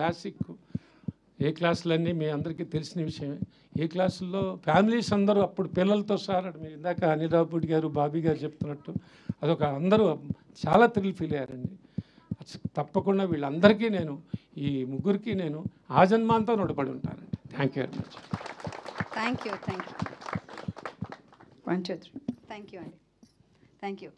Classic. ఏ క్లాసులన్నీ మీ అందరికీ తెలిసిన విషయమే. ఏ క్లాసుల్లో ఫ్యామిలీస్ అందరూ అప్పుడు పిల్లలతో సార్ మీరు ఇందాక అనిల్ రావుపూడి గారు, బాబీ గారు చెప్తున్నట్టు అదొక అందరూ చాలా థ్రిల్ ఫీల్ అయ్యారండి. తప్పకుండా వీళ్ళందరికీ నేను ఈ ముగ్గురికి నేను ఆజన్మాంతం రుణపడి ఉంటానండి. Thank you very much. Thank you. Thank you. 1 2 3. Thank you అండి. Thank you.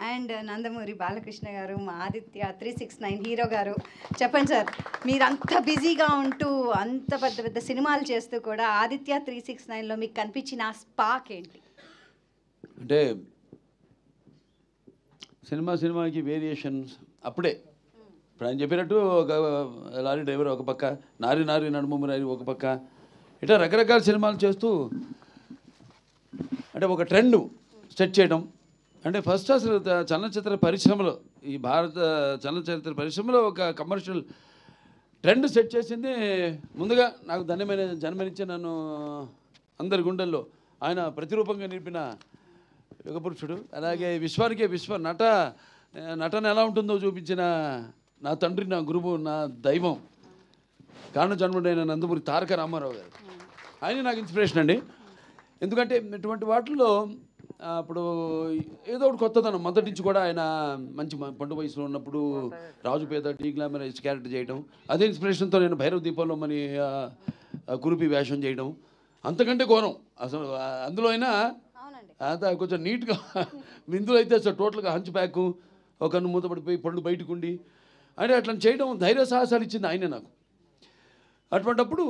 And Nandamuri Balakrishna గారు, మా ఆదిత్య 369 హీరో గారు, చెప్పండి సార్, మీరు అంత బిజీగా ఉంటూ అంత పెద్ద పెద్ద సినిమాలు చేస్తూ కూడా ఆదిత్య 369లో మీకు కనిపించిన ఆ స్పార్క్ ఏంటి? అంటే సినిమాకి వేరియేషన్స్ అప్పుడే ఇప్పుడు ఆయన చెప్పినట్టు ఒక లారీ డ్రైవర్ ఒక పక్క, నారి నడుము నారి ఒక పక్క, ఇట్లా రకరకాల సినిమాలు చేస్తూ అంటే ఒక ట్రెండ్ సెట్ చేయడం. అంటే ఫస్ట్ అసలు చలనచిత్ర పరిశ్రమలో, ఈ భారత చలనచిత్ర పరిశ్రమలో ఒక కమర్షియల్ ట్రెండ్ సెట్ చేసింది ముందుగా నాకు జన్మనిచ్చే నన్ను అందరి గుండెల్లో ఆయన ప్రతిరూపంగా నిలిపిన యుగపురుషుడు. అలాగే విశ్వానికే నటన ఎలా ఉంటుందో చూపించిన నా తండ్రి, నా గురువు, నా దైవం, కారణ జన్ముడైన నందమూరి తారక రామారావు గారు. ఆయన నాకు ఇన్స్పిరేషన్ అండి. ఎందుకంటే ఇటువంటి వాటిల్లో అప్పుడు ఏదో ఒకటి కొత్తదనం మొదటి నుంచి కూడా ఆయన మంచి పండు వయసులో ఉన్నప్పుడు రాజుపేద టీ గ్లామరైజ్ క్యారెక్టర్ చేయడం, అదే ఇన్స్పిరేషన్తో నేను భైరవ దీపంలో మని కురుపి వేషం చేయడం, అంతకంటే ఘోరం అసలు. అందులో అయినా అంత కొంచెం నీట్గా, ఇందులో అయితే అసలు టోటల్గా హంచ్ బ్యాక్, ఒక కన్ను మూతపడిపోయి పళ్ళు బయటకు ఉండి అంటే అట్లా చేయడం ధైర్య సాహసాలు ఇచ్చింది ఆయనే నాకు. అటువంటిప్పుడు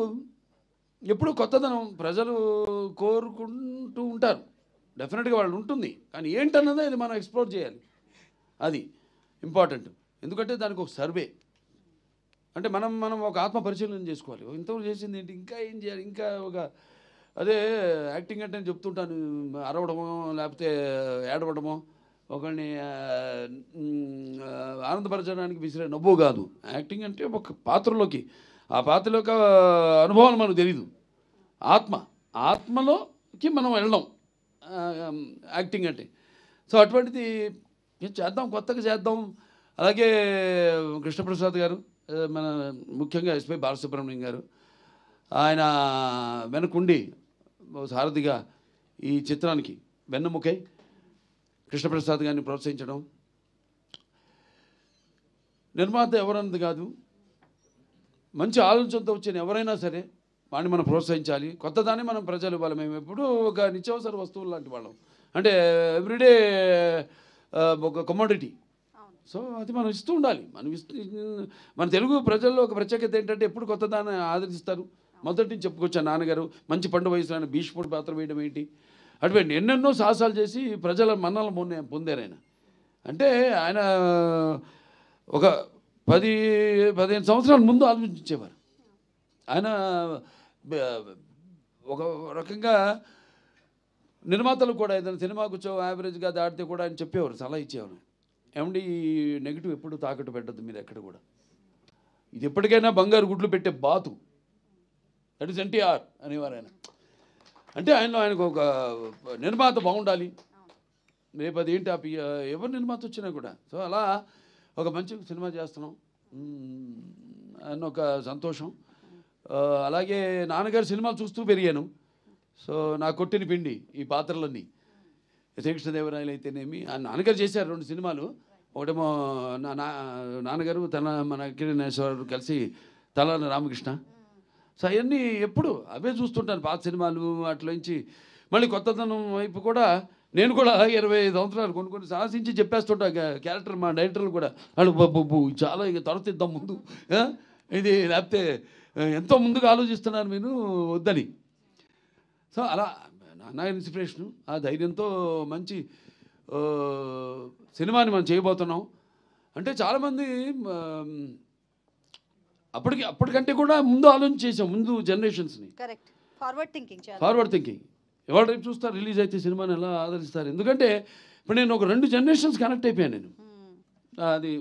ఎప్పుడు కొత్తదనం ప్రజలు కోరుకుంటూ ఉంటారు, డెఫినెట్గా వాళ్ళు ఉంటుంది. కానీ ఏంటన్నదే అది మనం ఎక్స్ప్లోర్ చేయాలి, అది ఇంపార్టెంట్. ఎందుకంటే దానికి ఒక సర్వే అంటే మనం ఒక ఆత్మ పరిశీలన చేసుకోవాలి. ఇంతవరకు చేసింది ఏంటి, ఇంకా ఏం చేయాలి, ఇంకా ఒక అదే యాక్టింగ్ అంటే నేను చెప్తుంటాను, అరవడమో లేకపోతే ఏడవడమో, ఒకరిని ఆనందపరచడానికి విసిరే నవ్వు కాదు. యాక్టింగ్ అంటే ఒక పాత్రలోకి, ఆ పాత్రలోకి అనుభవాలు మనకు తెలీదు. ఆత్మలోకి మనం వెళ్ళడం యాక్టింగ్ అంటే. సో అటువంటిది చేద్దాం, కొత్తగా చేద్దాం. అలాగే కృష్ణప్రసాద్ గారు, మన ముఖ్యంగా ఎస్పి బాలసుబ్రహ్మణ్యం గారు, ఆయన వెనకుండి సారథిగా ఈ చిత్రానికి వెన్నెముకై కృష్ణప్రసాద్ గారిని ప్రోత్సహించడం. నిర్మాత ఎవరన్నది కాదు, మంచి ఆలోచనతో వచ్చిన ఎవరైనా సరే వాడిని మనం ప్రోత్సహించాలి. కొత్తదాన్ని మనం ప్రజలు ఇవ్వాలి. మేము ఎప్పుడూ ఒక నిత్యావసర వస్తువులు లాంటి వాళ్ళం, అంటే ఎవ్రీడే ఒక కమోడిటీ. సో అది మనం ఇస్తూ ఉండాలి. మన తెలుగు ప్రజల్లో ఒక ప్రత్యేకత ఏంటంటే ఎప్పుడు కొత్తదాన్ని ఆదరిస్తారు. మొదటి నుంచి చెప్పుకొచ్చాను, నాన్నగారు మంచి పండు వయసులో ఆయన భీష్ముడి పాత్ర వేయడం ఏంటి, అటువంటి ఎన్నెన్నో సాహసాలు చేసి ప్రజల మన్నలను పొందారు ఆయన. అంటే ఆయన ఒక 10-15 సంవత్సరాల ముందు ఆలోచించేవారు. ఆయన ఒక రకంగా నిర్మాతలు కూడా ఏదైనా సినిమాకు యావరేజ్గా దాటితే కూడా ఆయన చెప్పేవారు, సలహా ఇచ్చేవారు, ఏమండి ఈ నెగిటివ్ ఎప్పుడు తాకట్టు పెట్టద్దు మీరు ఎక్కడ కూడా, ఇది ఎప్పటికైనా బంగారు గుడ్లు పెట్టే బాతు, దట్ ఈస్ ఎన్టీఆర్ అనేవారు ఆయన. అంటే ఆయనకు ఒక నిర్మాత బాగుండాలి, రేపు అది ఏంటి ఎవరు నిర్మాత వచ్చినా కూడా. సో అలా ఒక మంచి సినిమా చేస్తున్నాం అన్న ఒక సంతోషం. అలాగే నాన్నగారు సినిమాలు చూస్తూ పెరిగాను. సో నా కొట్టిన పిండి ఈ పాత్రలన్నీ, శ్రీకృష్ణదేవరాయలు అయితేనేమి, నాన్నగారు చేశారు 2 సినిమాలు. ఒకటేమో నాన్నగారు మన కిరణేశ్వరరావు కలిసి తలాన రామకృష్ణ. సో అవన్నీ ఎప్పుడు అవే చూస్తుంటాను, పాత సినిమాలు. అట్లోంచి మళ్ళీ కొత్తదనం వైపు కూడా నేను కూడా 25 సంవత్సరాలు కొన్ని సాహసించి చెప్పేస్తుంటా క్యారెక్టర్. మా డైరెక్టర్లు కూడా వాళ్ళు బాబు చాలా ఇక తరతిద్దాం ముందు, ఇది లేకపోతే ఎంతో ముందుగా ఆలోచిస్తున్నారు మీరు వద్దని. సో అలా నా ఇన్స్పిరేషను, ఆ ధైర్యంతో మంచి సినిమాని మనం చేయబోతున్నాం. అంటే చాలామంది అప్పటికంటే కూడా ముందు ఆలోచన చేసాం, ముందు జనరేషన్స్ని. Forward thinking. ఎవరు రేపు చూస్తారు, రిలీజ్ అయితే సినిమాని ఎలా ఆదరిస్తారు. ఎందుకంటే ఇప్పుడు నేను ఒక 2 జనరేషన్స్ కనెక్ట్ అయిపోయాను నేను. అది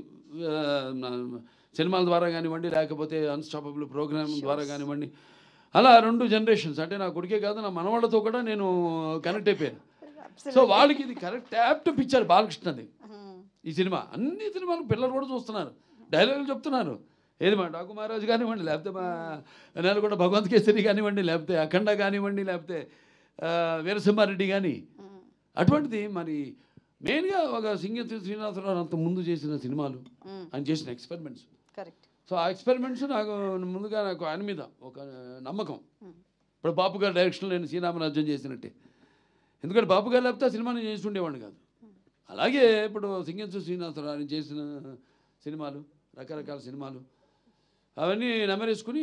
సినిమాల ద్వారా కానివ్వండి, లేకపోతే అన్స్టాపబుల్ ప్రోగ్రామ్ ద్వారా కానివ్వండి, అలా 2 జనరేషన్స్. అంటే నా కొడుకే కాదు, నా మనవాళ్ళతో కూడా నేను కనెక్ట్ అయిపోయాను. సో వాళ్ళకి ఇది కరెక్ట్ యాప్ట్ పిక్చర్ బాలకృష్ణది ఈ సినిమా. అన్ని సినిమాలు పిల్లలు కూడా చూస్తున్నారు, డైలాగులు చెప్తున్నారు. ఏది మా డాకు మహారాజు కానివ్వండి, లేకపోతే మా నేలకొండ భగవంత్ కేసరి కానివ్వండి, లేకపోతే అఖండ కానివ్వండి, లేకపోతే వీరసింహారెడ్డి కానీ, అటువంటిది మరి మెయిన్గా ఒక సింగతి శ్రీనివాసరావు అంత ముందు చేసిన సినిమాలు, ఆయన చేసిన ఎక్స్పెరిమెంట్స్. కరెక్ట్. సో ఆ ఎక్స్పెరిమెంట్స్ నాకు ఆయన మీద ఒక నమ్మకం. ఇప్పుడు బాపు గారి డైరెక్షన్లో నేను శ్రీరామరాజ్యం చేసినట్టే, ఎందుకంటే బాపు గారు లేకపోతే ఆ సినిమాని చేసి ఉండేవాడిని కాదు. అలాగే ఇప్పుడు సింగతి శ్రీనివాసరావు ఆయన చేసిన సినిమాలు, రకరకాల సినిమాలు అవన్నీ నెమరేసుకుని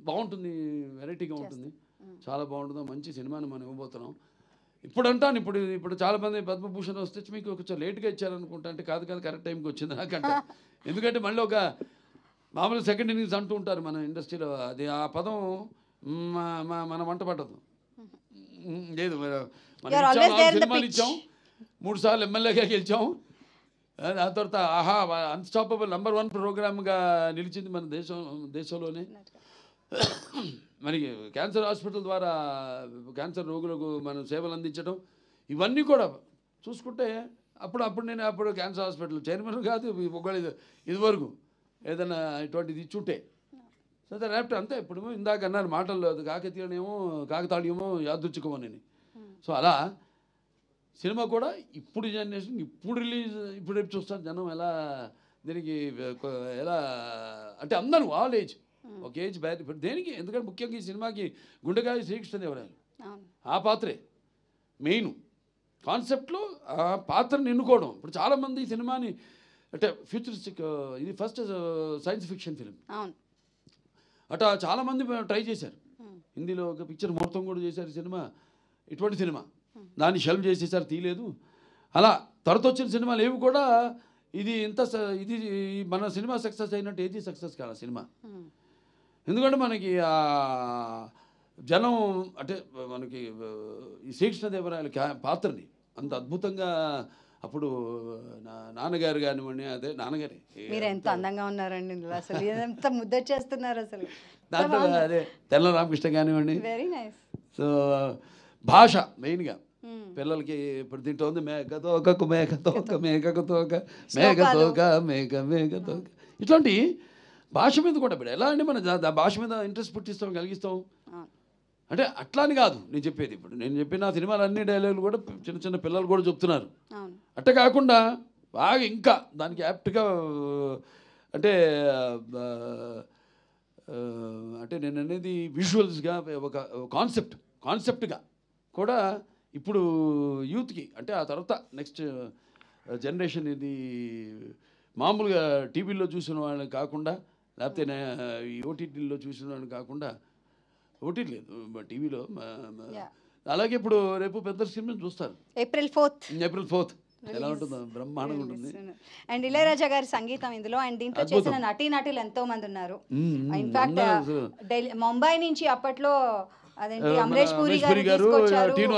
బాగుంటుంది, వెరైటీగా ఉంటుంది, చాలా బాగుంటుంది, మంచి సినిమాని మనం ఇవ్వబోతున్నాం. ఇప్పుడు అంటాను, ఇప్పుడు చాలామంది పద్మభూషణ్ వస్తే మీకు కొంచెం లేట్గా ఇచ్చారనుకుంటా, అంటే కాదు కరెక్ట్ టైంకి వచ్చింది నాకంట. ఎందుకంటే మళ్ళీ ఒక మామూలు సెకండ్ ఇన్నింగ్స్ అంటూ ఉంటారు మన ఇండస్ట్రీలో, అది ఆ పదం మన వంట పట్టదు. లేదు, సినిమాలు ఇచ్చాం, 3 సార్లు ఎమ్మెల్యేగా గెలిచాం, ఆ తర్వాత ఆహా అన్స్టాపబుల్ #1 ప్రోగ్రామ్గా నిలిచింది మన దేశంలోనే. మరి క్యాన్సర్ హాస్పిటల్ ద్వారా క్యాన్సర్ రోగులకు మనం సేవలు అందించడం, ఇవన్నీ కూడా చూసుకుంటే అప్పుడు నేను క్యాన్సర్ హాస్పిటల్ చైర్మన్ కాదు, ఇదివరకు ఏదైనా ఇటువంటిది ఇచ్చుంటే సరే రేపటి అంతే. ఇప్పుడు ఇందాక అన్నారు మాటల్లో, కాకతాళీయమో యాదృచ్ఛికమో అని. సో అలా సినిమా కూడా ఇప్పుడు జనరేషన్, ఇప్పుడు రేపు చూస్తారు జనం ఎలా దీనికి ఎలా అంటే అందరూ ఆల్ ఏజ్, ఒక ఏజ్ బ్యాడ్. ఇప్పుడు దేనికి, ఎందుకంటే ముఖ్యంగా ఈ సినిమాకి గుండెకాయ శ్రీకృష్ణదేవరాయలు ఆ పాత్రే మెయిన్ కాన్సెప్ట్లో, ఆ పాత్రను ఎన్నుకోవడం. ఇప్పుడు చాలామంది ఈ సినిమాని అంటే ఫ్యూచరిస్టిక్, ఇది ఫస్ట్ సైన్స్ ఫిక్షన్ ఫిలిం అట్లా చాలామంది ట్రై చేశారు. హిందీలో ఒక పిక్చర్ మొత్తం కూడా చేశారు సినిమా, ఇటువంటి సినిమా దాన్ని షెల్ఫ్ చేసేసారు, తీయలేదు. అలా తర్వాత వచ్చిన సినిమాలు ఏవి కూడా ఇది మన సినిమా సక్సెస్ అయినట్టు ఏది సక్సెస్ కాదు సినిమా. ఎందుకంటే మనకి జనం అంటే మనకి ఈ శ్రీకృష్ణదేవరాయల పాత్రని అంత అద్భుతంగా అప్పుడు నాన్నగారు కానివ్వండి, అదే నాన్నగారి మీరు ఎంత అందంగా ఉన్నారండి అసలు, ఎంత ముద్దొచ్చేస్తున్నారు అసలు దాంట్లో, అదే తెల్ల రామకృష్ణ కానివ్వండి. Very nice. సో భాష మెయిన్గా పిల్లలకి ఇప్పుడు తింటోంది మేకతోక మేకతోక మేకతోక మేకతోక మేకతోక, ఇట్లాంటి భాష మీద కూడా ఇప్పుడు ఎలా అంటే మన భాష మీద ఇంట్రెస్ట్ పుట్టిస్తాం, కలిగిస్తాం. అంటే అట్లా అని కాదు నేను చెప్పేది. ఇప్పుడు నేను చెప్పిన సినిమాలు అన్ని డైలాగులు కూడా చిన్న చిన్న పిల్లలు కూడా చెప్తున్నారు. అట్ట కాకుండా బాగా ఇంకా దానికి యాప్ట్గా అంటే నేను అనేది విజువల్స్గా ఒక కాన్సెప్ట్గా కూడా ఇప్పుడు యూత్కి, అంటే ఆ తర్వాత నెక్స్ట్ జనరేషన్ ఇది మామూలుగా టీవీలో చూసిన వాళ్ళని కాకుండా, లేకపోతే ఈ ఓటీటీలో చూసిన వాళ్ళని కాకుండా, ఓటీటీ లేదు టీవీలో, అలాగే ఇప్పుడు రేపు పెద్ద సినిమా చూస్తారు April 4th ఎలా ఉంటుందో బ్రహ్మాండంగా ఉంటుంది. అండ్ ఇళయరాజా గారి సంగీతం ఇందులో, అండ్ దీంట్లో చేసిన నటీనటులు ఎంతో మంది ఉన్నారు. ఇన్ఫాక్ట్ ముంబై నుంచి అప్పట్లో అదేంటి అమరేష్ పూరి గారు, టీను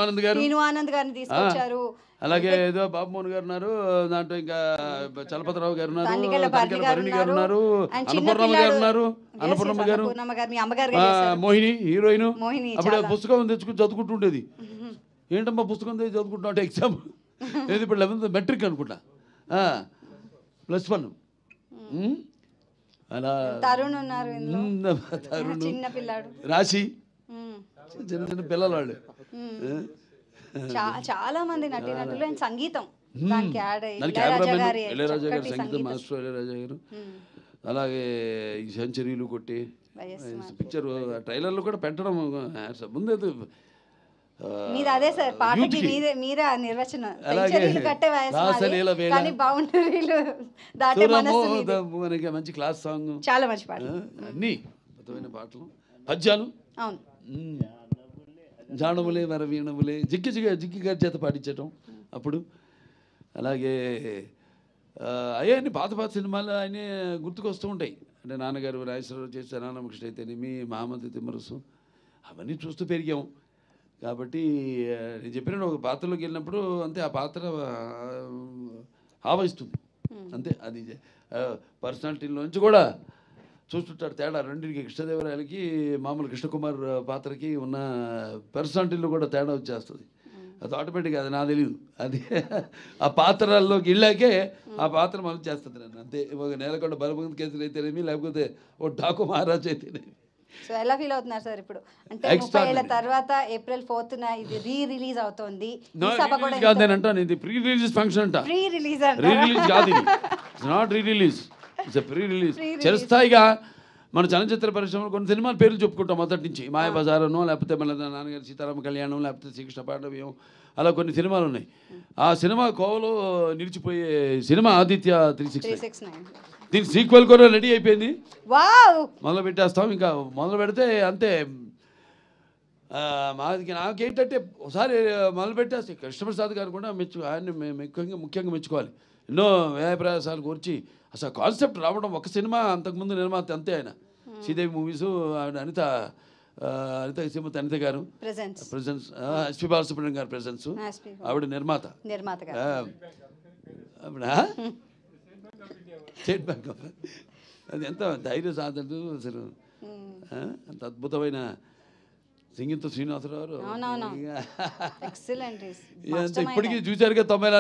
ఆనంద్ గారిని తీసుకొచ్చారు. అలాగే ఏదో బాబుమోహన్ గారు ఉన్నారు, దాంట్లో ఇంకా చలపతిరావు గారు ఉన్నారు, భరణి గారు ఉన్నారు, అన్నపూర్ణమ్మ గారు, మోహిని హీరోయిన్. అప్పుడు పుస్తకం తెచ్చుకుని చదువుకుంటుండేది. ఏంటమ్మా పుస్తకం తెచ్చి చదువుకుంటున్నా అంటే ఎగ్జామ్ ఏది ఇప్పుడు 11th మెట్రిక్ అనుకుంటా, +1. అలా తరుణ్ ఉన్నారు, రాశి, చిన్న చిన్న పిల్లలు వాళ్ళు, చాలా మంది నటీనటులు. అండ్ సంగీతం ఇళయరాజా గారి సంగీతం మాస్టర్ ఇళయరాజా గారు. అలాగే ఈ సెంచరీలు కొట్టి పిక్చర్ ట్రైలర్లు కూడా పెట్టడం ముందే అదే సార్, పాటకి మీరే నిర్వచనం. మనకి మంచి క్లాస్ సాంగ్, చాలా మంచి పాట, అన్ని అద్భుతమైన పాటలు, పద్యాలు, జానములే వరవీణములే జిక్కి గారి చేత పాటించటం అప్పుడు. అలాగే అయ్యాన్ని పాత సినిమాలు ఆయన గుర్తుకొస్తూ ఉంటాయి. అంటే నాన్నగారు రాజేశ్వరరావు చేసే రామకృష్ణ అయితేనేమి, మహామంత్రి తిమ్మరసు, అవన్నీ చూస్తూ పెరిగాం. కాబట్టి నేను చెప్పిన ఒక పాత్రలోకి వెళ్ళినప్పుడు అంతే ఆ పాత్ర ఆవహిస్తుంది అంతే. అది పర్సనాలిటీలోంచి కూడా చూస్తుంటాడు తేడా. రెండింటికి కృష్ణదేవరాయలకి మామూలు కృష్ణకుమార్ పాత్రకి ఉన్న పర్సనాలిటీలో కూడా తేడా వచ్చేస్తుంది. అది ఆటోమేటిక్గా అది నాకు తెలియదు. అది ఆ పాత్రల్లోకి వెళ్ళాకే ఆ పాత్ర మనం చేస్తుంది నన్ను అంతే. ఒక నేలకొండ బలపంత్ కేసులు అయితేనేమి, లేకపోతే ఓ డాకు మహారాజ్ అయితేనేమి. సో ఎలా ఫీల్ అవుతున్నారు సార్ ఇప్పుడు? అంటే 30 ఏళ్ళ Extraordinary. తర్వాత April 4th ఇది రిలీజ్ అవుతోంది. No, ఈ సభ కూడా re-release కాదు నేను అంటాను, ఇది ప్రీ రిలీజ్ ఫంక్షన్ అంట. ప్రీ రిలీజ్ రీ రిలీజ్ కాదు, ఇది it's not re release, it's pre release. చిరస్థాయిగా మన చలనచిత్ర పరిశ్రమలో కొన్ని సినిమాల పేర్లు చెప్పుకుంటాం మొదటి నుంచి. మాయాబజారనో, లేకపోతే మన నాన్నగారి సీతారామ కళ్యాణం, లేకపోతే శ్రీకృష్ణ పాండవ్యం, అలా కొన్ని సినిమాలు ఉన్నాయి. ఆ సినిమా కోవలో నిలిచిపోయే సినిమా ఆదిత్య 369. దీని సీక్వెల్ కూడా రెడీ అయిపోయింది. వావ్, మొదలు పెట్టేస్తాం. ఇంకా మొదలు పెడితే అంతే. నాకేంటంటే ఒకసారి మొదలు పెట్టేస్తే కృష్ణప్రసాద్ గారు కూడా ఆయన్ని ముఖ్యంగా మెచ్చుకోవాలి. ఎన్నో వ్యయప్రయాసాలు కూర్చి అసలు కాన్సెప్ట్ రావడం. ఒక సినిమా అంతకుముందు నిర్మాత అంతే ఆయన. శ్రీదేవి మూవీసు, అనిత శ్రీమతి అనిత గారు ప్రెజెన్స్, ఎస్పి బాలసుబ్రహ్మణ్యం గారు ప్రెజెన్స్, ఆవిడ నిర్మాత. స్టేట్ బ్యాంక్ ఆఫ్, అది ఎంత ధైర్య సాధనలు అసలు. అంత అద్భుతమైన సింగింతో శ్రీనివాసరావు. ఎక్సలెంట్. ఇప్పటికీ చూశారుగా 94